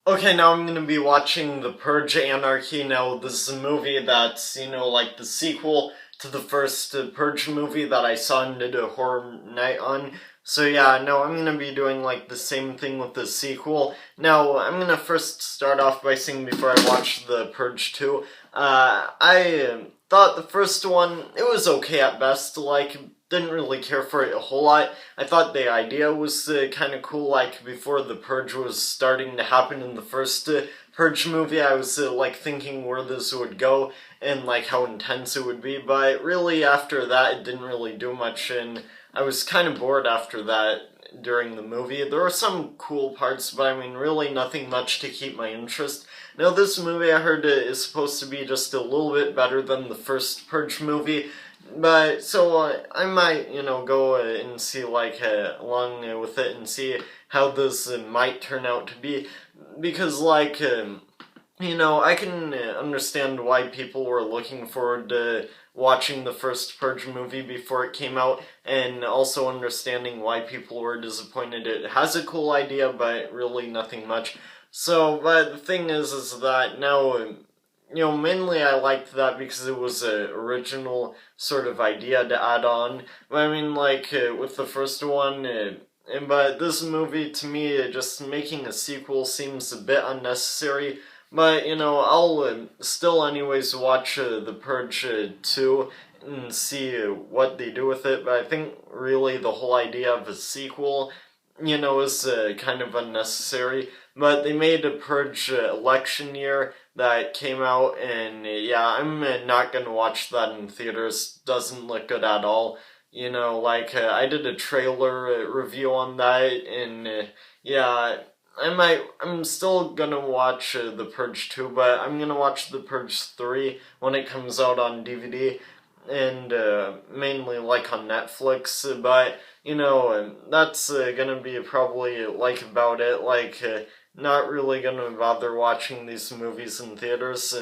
Okay, now I'm gonna be watching the Purge Anarchy. Now, this is a movie that's, like the sequel to the first Purge movie that I saw and did a horror night on. So yeah, no, I'm gonna be doing like the same thing with the sequel. Now, I'm gonna first start off by saying before I watch the Purge 2, I thought the first one, it was okay at best, didn't really care for it a whole lot. I thought the idea was kind of cool, like before the Purge was starting to happen in the first Purge movie, I was thinking where this would go and like how intense it would be, but really after that it didn't really do much, and I was kind of bored after that during the movie. There were some cool parts, but I mean really nothing much to keep my interest. Now this movie I heard is supposed to be just a little bit better than the first Purge movie, but so I might, go and see along with it and see how this might turn out to be, because I can understand why people were looking forward to watching the first Purge movie before it came out, and also understanding why people were disappointed. It has a cool idea, but really nothing much. So, but the thing is that now, mainly I liked that because it was an original sort of idea to add on. But I mean, with the first one, but this movie, to me, just making a sequel seems a bit unnecessary. But, I'll still anyways watch The Purge 2 and see what they do with it. But I think really the whole idea of a sequel, is kind of unnecessary. But they made a Purge election year that came out, and yeah, I'm not gonna watch that in theaters. Doesn't look good at all. I did a trailer review on that, and yeah, I'm still gonna watch The Purge 2, but I'm gonna watch The Purge 3 when it comes out on DVD, and mainly on Netflix, but, that's gonna be probably about it, not really gonna bother watching these movies in theaters,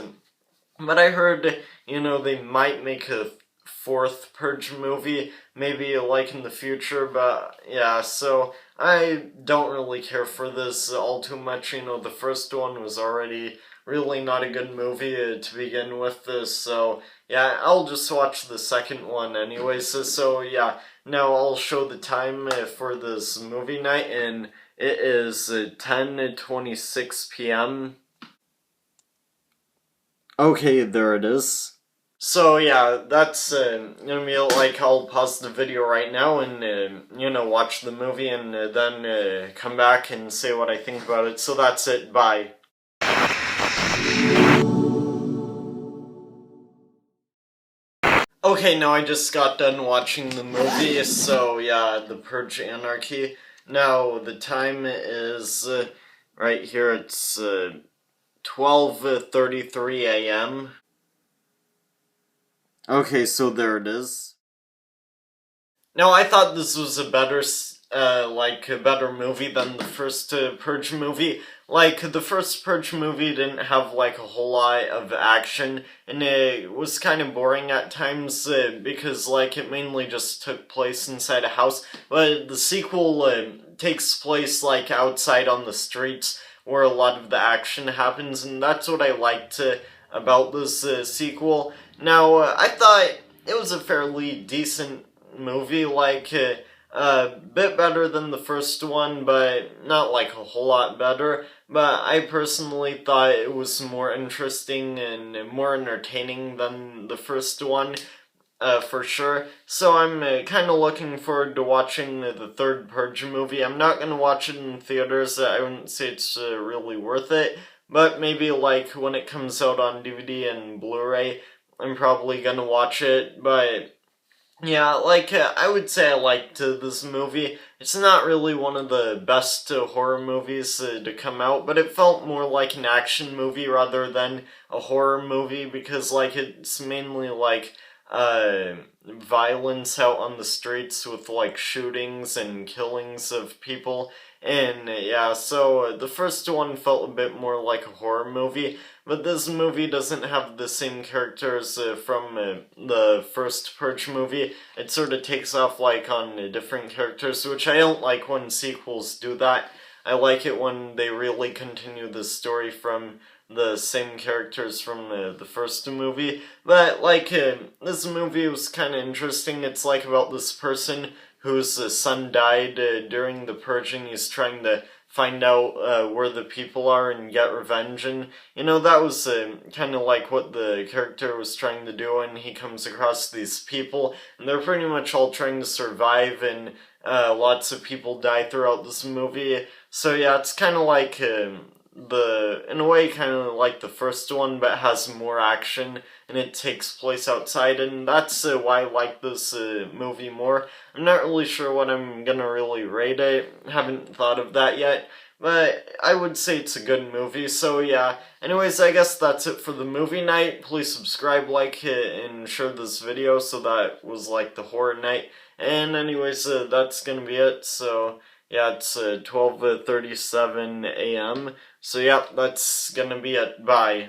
but I heard, they might make a fourth Purge movie, maybe in the future, but yeah, so I don't really care for this all too much. The first one was already really not a good movie to begin with, so yeah, I'll just watch the second one anyways. So yeah, now I'll show the time for this movie night, and it is 10:26 p.m. Okay, there it is. So yeah, that's gonna be I'll pause the video right now and watch the movie, and then come back and say what I think about it. So that's it. Bye. Okay, now I just got done watching the movie. So yeah, The Purge Anarchy. Now the time is right here. It's 12:33 a.m. Okay, so there it is. Now, I thought this was a better, a better movie than the first Purge movie. The first Purge movie didn't have, a whole lot of action, and it was kind of boring at times, because, it mainly just took place inside a house. But the sequel takes place, outside on the streets, where a lot of the action happens, and that's what I liked about this sequel. Now, I thought it was a fairly decent movie, a bit better than the first one, but not a whole lot better. But I personally thought it was more interesting and more entertaining than the first one, for sure. So I'm kind of looking forward to watching the third Purge movie. I'm not going to watch it in theaters. I wouldn't say it's really worth it, but maybe when it comes out on DVD and Blu-ray, I'm probably gonna watch it. But yeah, I would say I liked this movie. It's not really one of the best horror movies to come out, but it felt more like an action movie rather than a horror movie, because it's mainly violence out on the streets with shootings and killings of people. And yeah, so the first one felt a bit more like a horror movie, but this movie doesn't have the same characters from the first Purge movie. It sort of takes off on different characters, which I don't like when sequels do that. I like it when they really continue the story from the same characters from the first movie. But like this movie was kind of interesting. It's like about this person whose son died during the purging. He's trying to find out where the people are and get revenge, and that was kind of like what the character was trying to do. And he comes across these people, and they're pretty much all trying to survive, and lots of people die throughout this movie. So yeah, it's kind of like in a way, kind of like the first one, but has more action, and it takes place outside, and that's why I like this movie more. I'm not really sure what I'm gonna really rate it, haven't thought of that yet, but I would say it's a good movie. So yeah, anyways, I guess that's it for the movie night. Please subscribe, like, and share this video. So that was like the horror night, and anyways, that's gonna be it. So yeah, it's 12:37 a.m. So yeah, that's gonna be it. Bye.